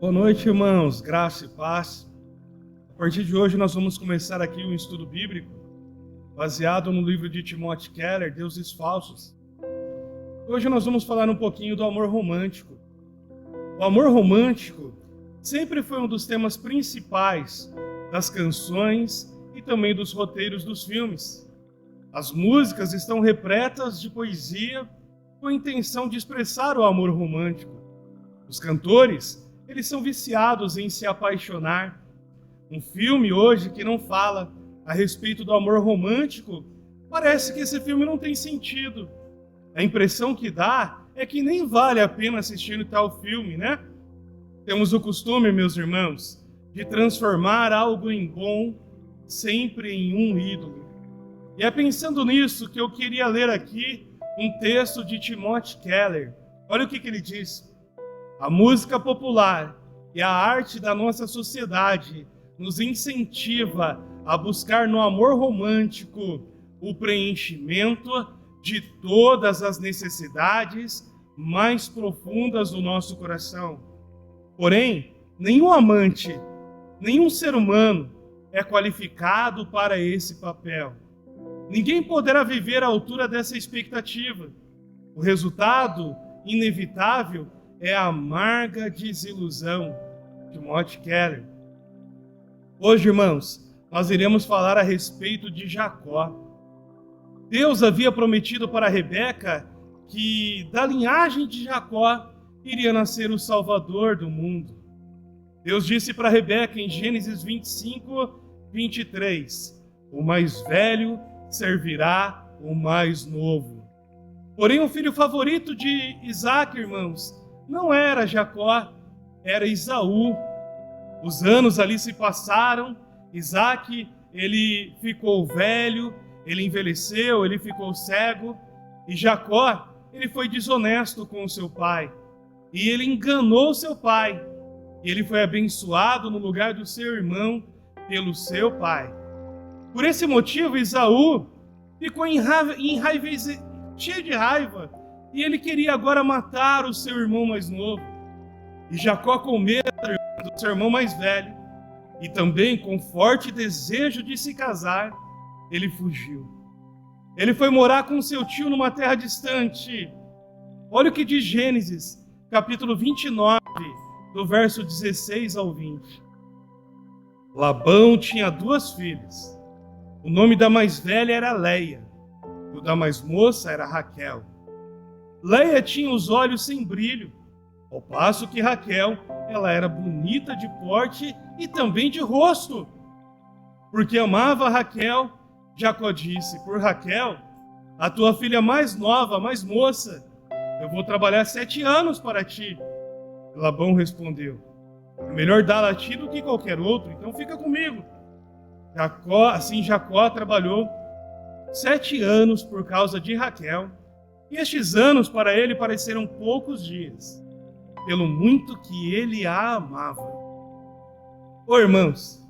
Boa noite, irmãos. Graça e paz. A partir de hoje nós vamos começar aqui um estudo bíblico baseado no livro de Timothy Keller, Deuses Falsos. Hoje nós vamos falar um pouquinho do amor romântico. O amor romântico sempre foi um dos temas principais das canções e também dos roteiros dos filmes. As músicas estão repletas de poesia com a intenção de expressar o amor romântico. Os cantores, eles são viciados em se apaixonar. Um filme hoje que não fala a respeito do amor romântico, parece que esse filme não tem sentido. A impressão que dá é que nem vale a pena assistir tal filme, né? Temos o costume, meus irmãos, de transformar algo em bom sempre em um ídolo. E é pensando nisso que eu queria ler aqui um texto de Timothy Keller. Olha o que ele diz. A música popular e a arte da nossa sociedade nos incentiva a buscar no amor romântico o preenchimento de todas as necessidades mais profundas do nosso coração. Porém, nenhum amante, nenhum ser humano é qualificado para esse papel. Ninguém poderá viver à altura dessa expectativa. O resultado inevitável é a amarga desilusão. Timothy Keller. Hoje, irmãos, nós iremos falar a respeito de Jacó. Deus havia prometido para Rebeca que da linhagem de Jacó iria nascer o Salvador do mundo. Deus disse para Rebeca em Gênesis 25, 23, o mais velho servirá o mais novo. Porém, o filho favorito de Isaac, irmãos, não era Jacó, era Esaú. Os anos ali se passaram, Isaac, ele ficou velho, ele envelheceu, ele ficou cego, e Jacó, ele foi desonesto com o seu pai, e ele enganou seu pai, e ele foi abençoado no lugar do seu irmão pelo seu pai. Por esse motivo, Esaú ficou cheio de raiva, e ele queria agora matar o seu irmão mais novo. E Jacó, com medo do seu irmão mais velho, e também com forte desejo de se casar, ele fugiu. Ele foi morar com seu tio numa terra distante. Olha o que diz Gênesis, capítulo 29, do verso 16 ao 20. Labão tinha 2 filhas. O nome da mais velha era Leia, e o da mais moça era Raquel. Leia tinha os olhos sem brilho, ao passo que Raquel, ela era bonita de porte e também de rosto. Porque amava Raquel, Jacó disse, por Raquel, a tua filha mais nova, mais moça, eu vou trabalhar 7 anos para ti. Labão respondeu, é melhor dá-la a ti do que qualquer outro, então fica comigo. Jacó trabalhou 7 anos por causa de Raquel, e estes anos para ele pareceram poucos dias, pelo muito que ele a amava. Irmãos,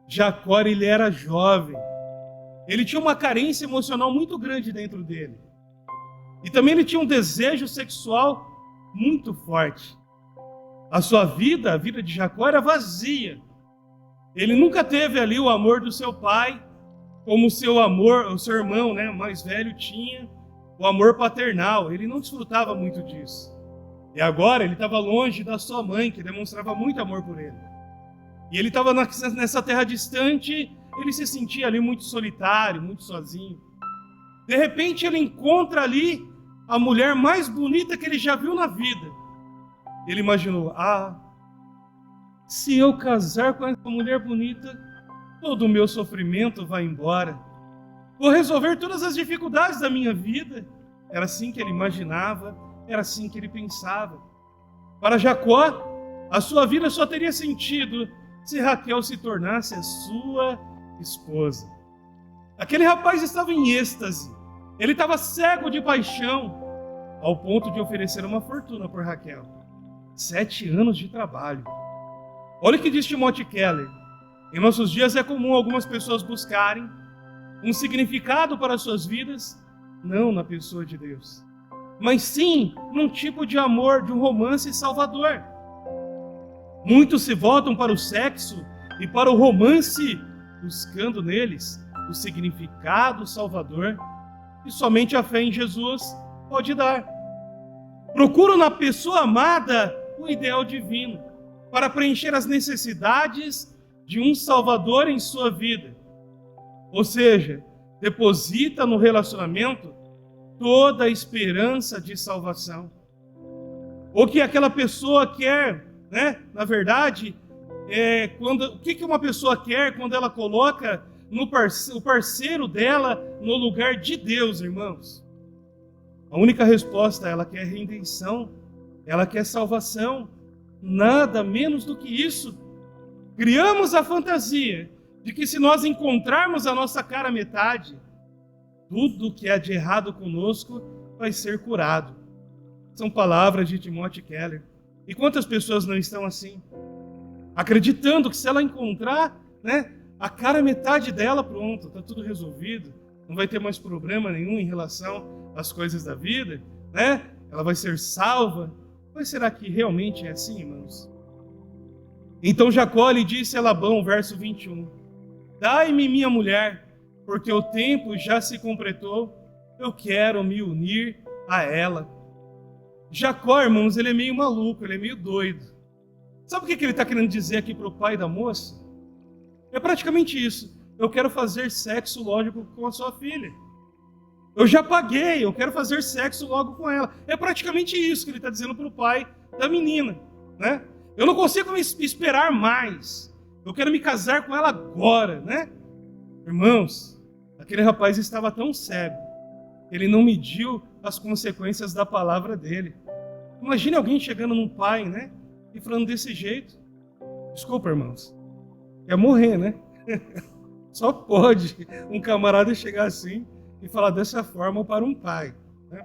Jacó, ele era jovem, ele tinha uma carência emocional muito grande dentro dele, e também ele tinha um desejo sexual muito forte. A sua vida, a vida de Jacó era vazia. Ele nunca teve ali o amor do seu pai, como o seu irmão, né, mais velho tinha, o amor paternal. Ele não desfrutava muito disso. E agora ele estava longe da sua mãe, que demonstrava muito amor por ele. E ele estava nessa terra distante, ele se sentia ali muito solitário, muito sozinho. De repente ele encontra ali a mulher mais bonita que ele já viu na vida. Ele imaginou, se eu casar com essa mulher bonita, todo o meu sofrimento vai embora. Vou resolver todas as dificuldades da minha vida. Era assim que ele imaginava, era assim que ele pensava. Para Jacó, a sua vida só teria sentido se Raquel se tornasse a sua esposa. Aquele rapaz estava em êxtase. Ele estava cego de paixão, ao ponto de oferecer uma fortuna por Raquel. 7 anos de trabalho. Olha o que diz Timothy Keller. Em nossos dias é comum algumas pessoas buscarem um significado para as suas vidas, não na pessoa de Deus, mas sim num tipo de amor, de um romance salvador. Muitos se voltam para o sexo e para o romance, buscando neles o significado salvador que somente a fé em Jesus pode dar. Procuram na pessoa amada o ideal divino para preencher as necessidades de um Salvador em sua vida. Ou seja, deposita no relacionamento toda a esperança de salvação. O que aquela pessoa quer, né? Na verdade, o que uma pessoa quer quando ela coloca o parceiro dela no lugar de Deus, irmãos? A única resposta, ela quer redenção, ela quer salvação, nada menos do que isso. Criamos a fantasia de que se nós encontrarmos a nossa cara metade, tudo que há de errado conosco vai ser curado. São palavras de Timothy Keller. E quantas pessoas não estão assim? Acreditando que se ela encontrar, né, a cara metade dela, pronto, está tudo resolvido, não vai ter mais problema nenhum em relação às coisas da vida, né? Ela vai ser salva. Mas será que realmente é assim, irmãos? Então Jacó lhe disse a Labão, verso 21, dai-me minha mulher, porque o tempo já se completou, eu quero me unir a ela. Jacó, irmãos, ele é meio maluco, ele é meio doido. Sabe o que ele está querendo dizer aqui para o pai da moça? É praticamente isso. Eu quero fazer sexo, lógico, com a sua filha. Eu já paguei, eu quero fazer sexo logo com ela. É praticamente isso que ele está dizendo para o pai da menina, né? Eu não consigo me esperar mais. Eu quero me casar com ela agora, né? Irmãos, aquele rapaz estava tão cego, ele não mediu as consequências da palavra dele. Imagine alguém chegando num pai, né? E falando desse jeito. Desculpa, irmãos. Quer morrer, né? Só pode um camarada chegar assim e falar dessa forma para um pai, né?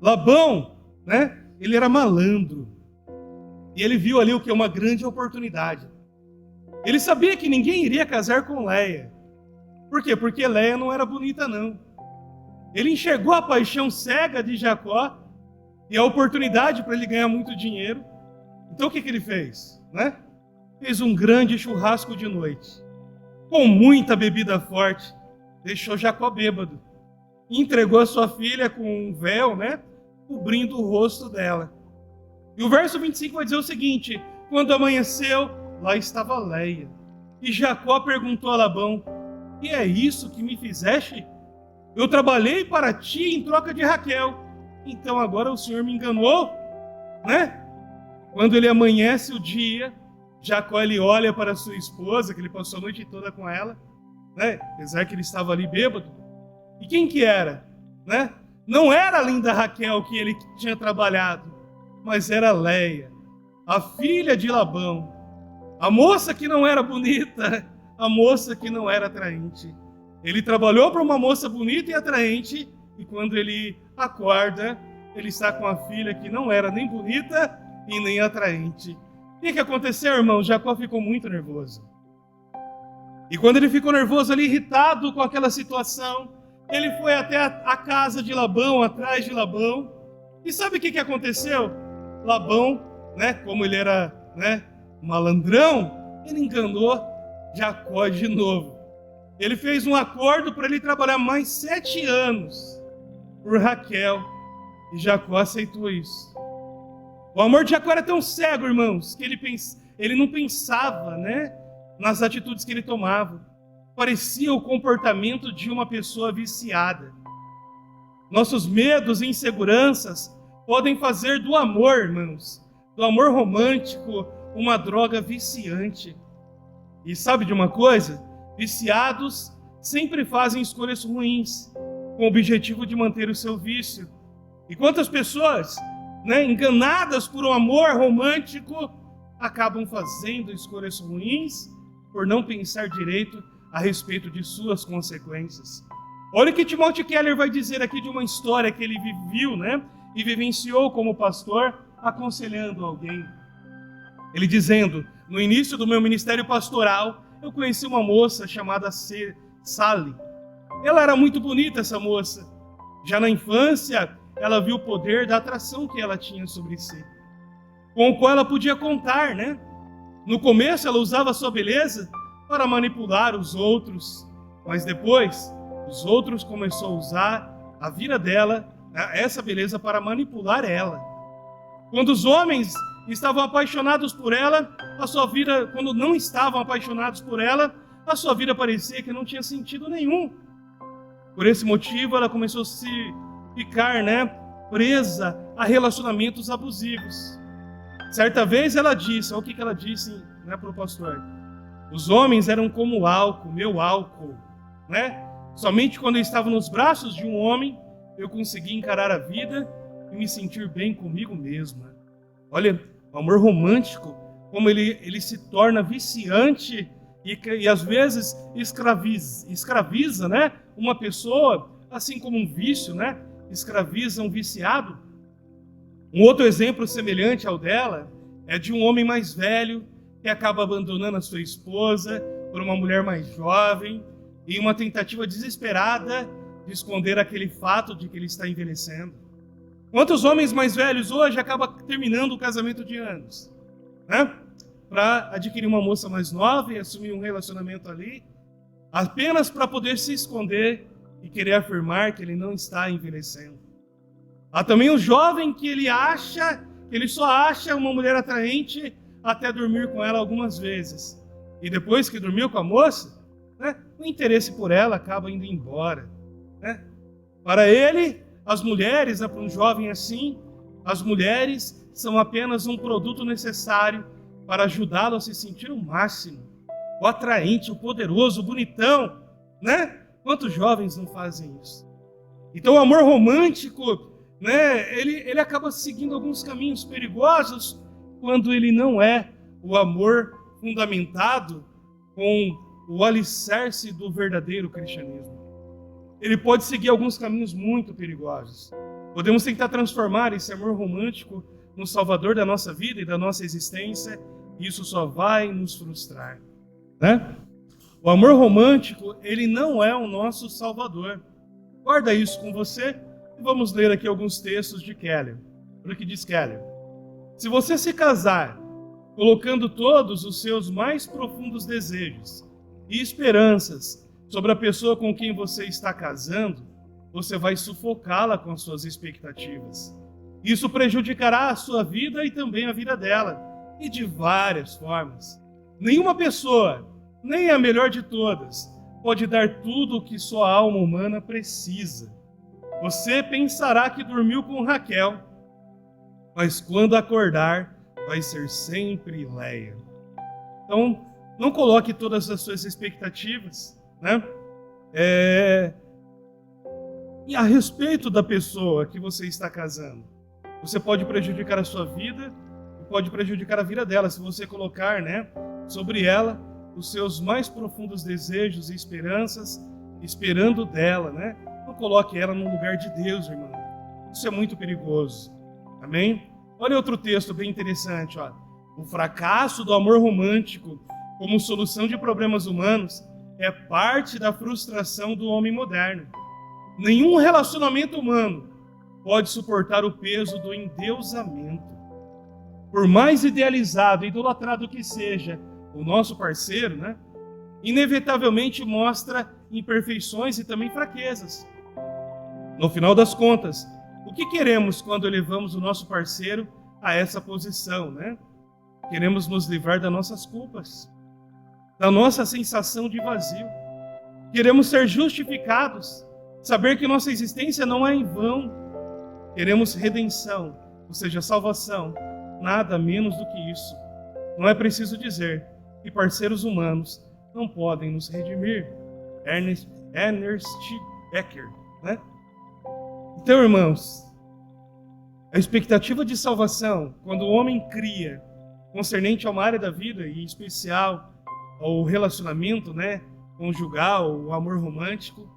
Labão, né? Ele era malandro. E ele viu ali o que é uma grande oportunidade. Ele sabia que ninguém iria casar com Leia. Por quê? Porque Leia não era bonita, não. Ele enxergou a paixão cega de Jacó e a oportunidade para ele ganhar muito dinheiro. Então o que ele fez, né? Fez um grande churrasco de noite, com muita bebida forte, deixou Jacó bêbado, e entregou a sua filha com um véu, né, cobrindo o rosto dela. E o verso 25 vai dizer o seguinte, quando amanheceu, lá estava Leia, e Jacó perguntou a Labão, que é isso que me fizeste? Eu trabalhei para ti em troca de Raquel, então agora o Senhor me enganou, né? Quando ele amanhece o dia, Jacó ele olha para sua esposa, que ele passou a noite toda com ela, né? Apesar que ele estava ali bêbado. E quem que era, né? Não era a linda Raquel que ele tinha trabalhado, mas era Leia, a filha de Labão, a moça que não era bonita, a moça que não era atraente. Ele trabalhou para uma moça bonita e atraente, e quando ele acorda, ele está com a filha que não era nem bonita e nem atraente. O que aconteceu, irmão? Jacó ficou muito nervoso. E quando ele ficou nervoso ali, irritado com aquela situação, ele foi até a casa de Labão, atrás de Labão. E sabe o que aconteceu? Labão, né, como ele era, né, malandrão, ele enganou Jacó de novo. Ele fez um acordo para ele trabalhar mais 7 anos por Raquel. E Jacó aceitou isso. O amor de Jacó era tão cego, irmãos, que ele não pensava, né, nas atitudes que ele tomava. Parecia o comportamento de uma pessoa viciada. Nossos medos e inseguranças podem fazer do amor, irmãos, do amor romântico, uma droga viciante. E sabe de uma coisa? Viciados sempre fazem escolhas ruins, com o objetivo de manter o seu vício. E quantas pessoas, né, enganadas por um amor romântico, acabam fazendo escolhas ruins por não pensar direito a respeito de suas consequências. Olha o que Timothy Keller vai dizer aqui de uma história que ele viu, né, e vivenciou como pastor, aconselhando alguém. Ele dizendo, no início do meu ministério pastoral, eu conheci uma moça chamada Sally. Ela era muito bonita, essa moça. Já na infância, ela viu o poder da atração que ela tinha sobre si, com o qual ela podia contar, né, No começo ela usava a sua beleza para manipular os outros, mas depois os outros começaram a usar a vida dela, essa beleza, para manipular ela. Quando os homens estavam apaixonados por ela, a sua vida, quando não estavam apaixonados por ela, a sua vida parecia que não tinha sentido nenhum. Por esse motivo, ela começou a se ficar, presa a relacionamentos abusivos. Certa vez ela disse, olha o que ela disse, para o pastor: os homens eram como álcool, meu álcool, Somente quando eu estava nos braços de um homem, eu consegui encarar a vida e me sentir bem comigo mesma. Olha, o amor romântico, como ele se torna viciante e às vezes escraviza, uma pessoa, assim como um vício, escraviza um viciado. Um outro exemplo semelhante ao dela é de um homem mais velho que acaba abandonando a sua esposa por uma mulher mais jovem, em uma tentativa desesperada de esconder aquele fato de que ele está envelhecendo. Quantos homens mais velhos hoje acabam terminando o casamento de anos, para adquirir uma moça mais nova e assumir um relacionamento ali, apenas para poder se esconder e querer afirmar que ele não está envelhecendo. Há também o jovem que ele só acha uma mulher atraente até dormir com ela algumas vezes. E depois que dormiu com a moça, o interesse por ela acaba indo embora. Para ele, as mulheres, para um jovem assim, as mulheres são apenas um produto necessário para ajudá-lo a se sentir o máximo, o atraente, o poderoso, o bonitão, Quantos jovens não fazem isso? Então o amor romântico, ele acaba seguindo alguns caminhos perigosos quando ele não é o amor fundamentado com o alicerce do verdadeiro cristianismo. Ele pode seguir alguns caminhos muito perigosos. Podemos tentar transformar esse amor romântico no salvador da nossa vida e da nossa existência, e isso só vai nos frustrar. O amor romântico, ele não é o nosso salvador. Guarda isso com você e vamos ler aqui alguns textos de Keller. Olha o que diz Keller: se você se casar colocando todos os seus mais profundos desejos e esperanças sobre a pessoa com quem você está casando, você vai sufocá-la com as suas expectativas. Isso prejudicará a sua vida e também a vida dela, e de várias formas. Nenhuma pessoa, nem a melhor de todas, pode dar tudo o que sua alma humana precisa. Você pensará que dormiu com Raquel, mas quando acordar, vai ser sempre Leia. Então, não coloque todas as suas expectativas, e a respeito da pessoa que você está casando. Você pode prejudicar a sua vida e pode prejudicar a vida dela se você colocar, sobre ela os seus mais profundos desejos e esperanças, esperando dela, Não coloque ela no lugar de Deus, irmão. Isso é muito perigoso. Amém? Olha outro texto bem interessante, ó. O fracasso do amor romântico como solução de problemas humanos é parte da frustração do homem moderno. Nenhum relacionamento humano pode suportar o peso do endeusamento. Por mais idealizado e idolatrado que seja o nosso parceiro, inevitavelmente mostra imperfeições e também fraquezas. No final das contas, o que queremos quando elevamos o nosso parceiro a essa posição, Queremos nos livrar das nossas culpas, da nossa sensação de vazio. Queremos ser justificados, saber que nossa existência não é em vão. Queremos redenção, ou seja, salvação, nada menos do que isso. Não é preciso dizer que parceiros humanos não podem nos redimir. Ernest Becker, Então, irmãos, a expectativa de salvação, quando o homem cria, concernente a uma área da vida, e em especial ao relacionamento, conjugal, o amor romântico,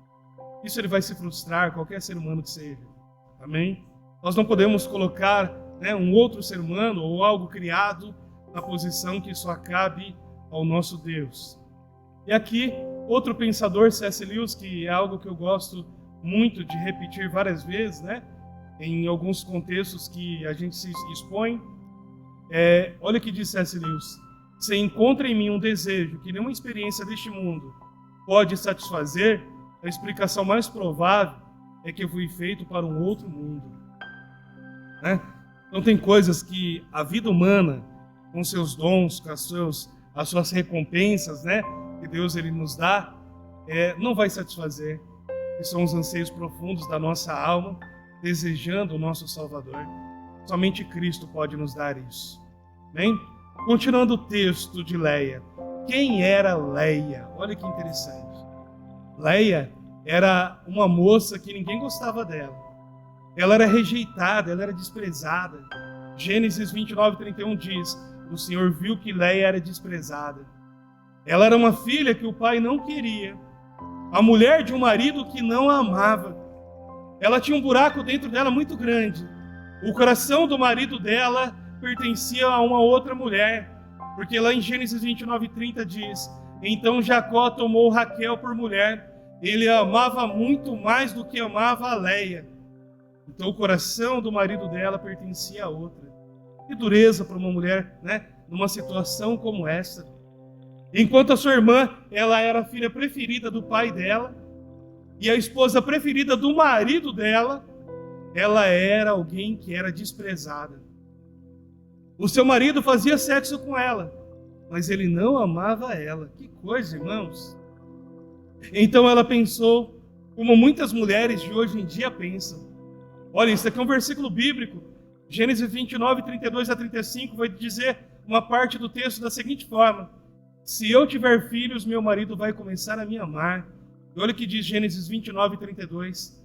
isso ele vai se frustrar, qualquer ser humano que seja. Amém? Nós não podemos colocar um outro ser humano ou algo criado na posição que só cabe ao nosso Deus. E aqui, outro pensador, C.S. Lewis, que é algo que eu gosto muito de repetir várias vezes, em alguns contextos que a gente se expõe. Olha o que diz C.S. Lewis: se encontra em mim um desejo que nenhuma experiência deste mundo pode satisfazer, a explicação mais provável é que eu fui feito para um outro mundo. Né? Então tem coisas que a vida humana, com seus dons, com as suas recompensas, né, que Deus ele nos dá, não vai satisfazer. Que são os anseios profundos da nossa alma, desejando o nosso Salvador. Somente Cristo pode nos dar isso. Bem? Continuando o texto de Leia. Quem era Leia? Olha que interessante. Leia era uma moça que ninguém gostava dela. Ela era rejeitada, ela era desprezada. Gênesis 29:31 diz: o Senhor viu que Leia era desprezada. Ela era uma filha que o pai não queria. A mulher de um marido que não a amava. Ela tinha um buraco dentro dela muito grande. O coração do marido dela pertencia a uma outra mulher, porque lá em Gênesis 29:30 diz: então Jacó tomou Raquel por mulher, ele a amava muito mais do que amava a Leia. Então o coração do marido dela pertencia a outra. Que dureza para uma mulher, né, numa situação como essa. Enquanto a sua irmã, ela era a filha preferida do pai dela, e a esposa preferida do marido dela, ela era alguém que era desprezada. O seu marido fazia sexo com ela, mas ele não amava ela. Que coisa, irmãos! Então ela pensou, como muitas mulheres de hoje em dia pensam. Olha, isso aqui é um versículo bíblico. Gênesis 29:32-35 vai dizer uma parte do texto da seguinte forma: se eu tiver filhos, meu marido vai começar a me amar. E olha o que diz Gênesis 29:32.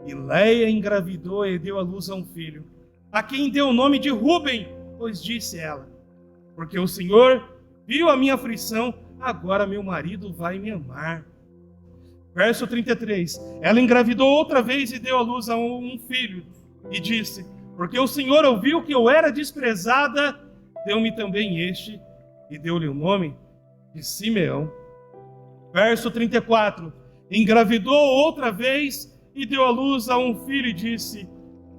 E Leia engravidou e deu à luz a um filho, a quem deu o nome de Rúben, pois disse ela: porque o Senhor viu a minha aflição, agora meu marido vai me amar. Verso 33. Ela engravidou outra vez e deu à luz a um filho, e disse: porque o Senhor ouviu que eu era desprezada, deu-me também este, e deu-lhe o nome de Simeão. Verso 34. Engravidou outra vez e deu à luz a um filho e disse: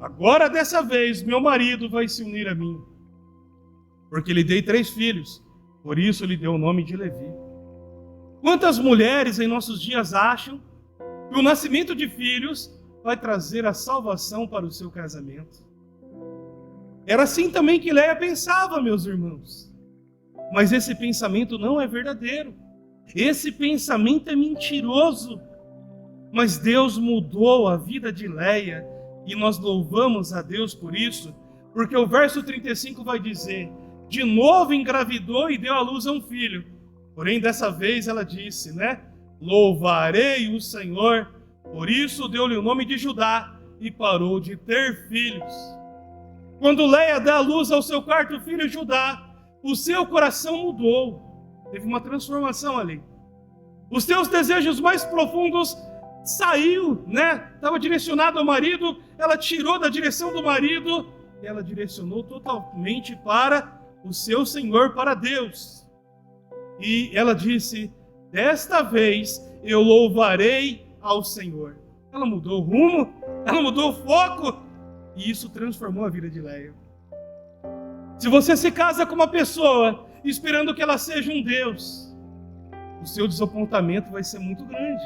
agora dessa vez meu marido vai se unir a mim, porque lhe dei 3 filhos, por isso lhe deu o nome de Levi. Quantas mulheres em nossos dias acham que o nascimento de filhos vai trazer a salvação para o seu casamento? Era assim também que Leia pensava, meus irmãos. Mas esse pensamento não é verdadeiro. Esse pensamento é mentiroso. Mas Deus mudou a vida de Leia, e nós louvamos a Deus por isso, porque o verso 35 vai dizer: de novo engravidou e deu à luz a um filho. Porém, dessa vez ela disse, né? Louvarei o Senhor. Por isso deu-lhe o nome de Judá e parou de ter filhos. Quando Leia dá à luz ao seu quarto filho Judá, o seu coração mudou. Teve uma transformação ali. Os seus desejos mais profundos saiu, né? Estava direcionado ao marido, ela tirou da direção do marido e ela direcionou totalmente para o seu Senhor, para Deus. E ela disse: desta vez eu louvarei ao Senhor. Ela mudou o rumo, ela mudou o foco, e isso transformou a vida de Leia. Se você se casa com uma pessoa esperando que ela seja um Deus, o seu desapontamento vai ser muito grande.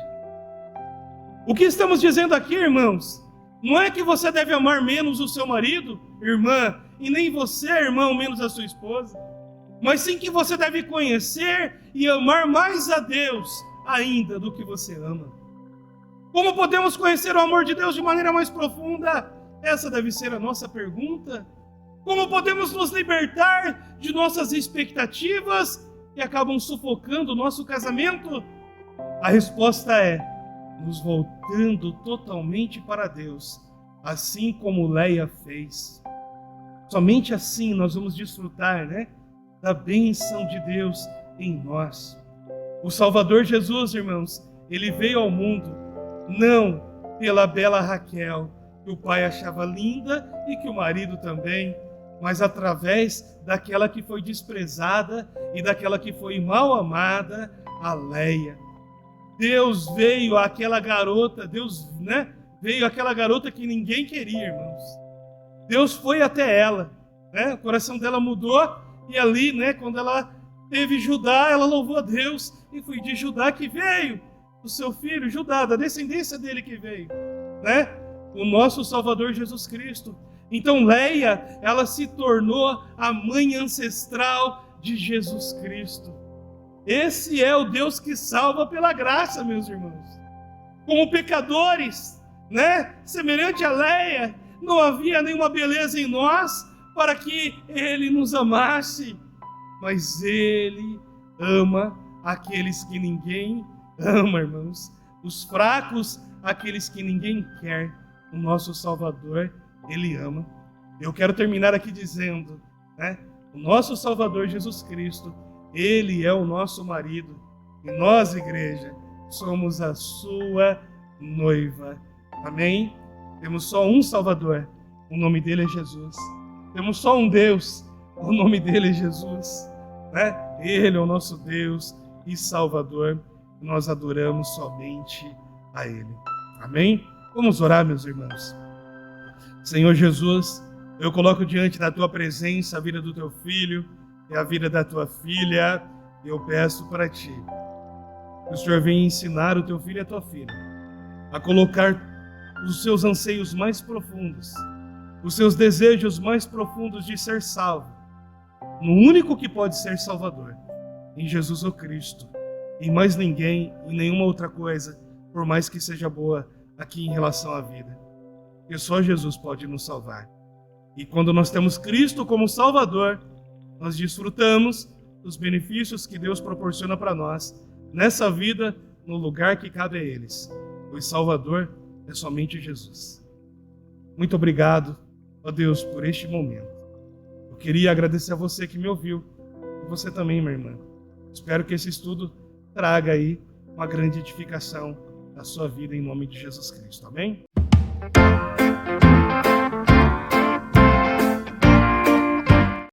O que estamos dizendo aqui, irmãos, não é que você deve amar menos o seu marido, irmã, e nem você, irmão, menos a sua esposa, mas sim que você deve conhecer e amar mais a Deus ainda do que você ama. Como podemos conhecer o amor de Deus de maneira mais profunda? Essa deve ser a nossa pergunta. Como podemos nos libertar de nossas expectativas que acabam sufocando o nosso casamento? A resposta é: nos voltando totalmente para Deus, assim como Leia fez. Somente assim nós vamos desfrutar, né, da bênção de Deus em nós. O Salvador Jesus, irmãos, ele veio ao mundo não pela bela Raquel, que o pai achava linda e que o marido também, mas através daquela que foi desprezada e daquela que foi mal amada, a Leia. Deus veio àquela garota, veio àquela garota que ninguém queria, irmãos. Deus foi até ela, né? O coração dela mudou e ali, né, quando ela Teve Judá, ela louvou a Deus, e foi de Judá que veio o seu filho, Judá, da descendência dele que veio, né? O nosso Salvador Jesus Cristo. Então Leia, ela se tornou a mãe ancestral de Jesus Cristo. Esse é o Deus que salva pela graça, meus irmãos. Como pecadores, né? Semelhante a Leia, não havia nenhuma beleza em nós para que Ele nos amasse, mas Ele ama aqueles que ninguém ama, irmãos. Os fracos, aqueles que ninguém quer. O nosso Salvador, Ele ama. Eu quero terminar aqui dizendo, né? O nosso Salvador Jesus Cristo, Ele é o nosso marido. E nós, igreja, somos a sua noiva. Amém? Temos só um Salvador. O nome dele é Jesus. Temos só um Deus. O nome dele é Jesus. Né? Ele é o nosso Deus e Salvador. Nós adoramos somente a Ele. Amém? Vamos orar, meus irmãos. Senhor Jesus, eu coloco diante da Tua presença a vida do Teu filho e a vida da Tua filha. E eu peço para Ti que o Senhor venha ensinar o Teu filho e a Tua filha a colocar os seus anseios mais profundos, os seus desejos mais profundos de ser salvo, no único que pode ser Salvador, em Jesus o Cristo, em mais ninguém, em nenhuma outra coisa, por mais que seja boa aqui em relação à vida. E só Jesus pode nos salvar. E quando nós temos Cristo como Salvador, nós desfrutamos dos benefícios que Deus proporciona para nós, nessa vida, no lugar que cabe a eles. O Salvador é somente Jesus. Muito obrigado, ó Deus, por este momento. Eu queria agradecer a você que me ouviu, e você também, minha irmã. Espero que esse estudo traga aí uma grande edificação da sua vida em nome de Jesus Cristo. Amém?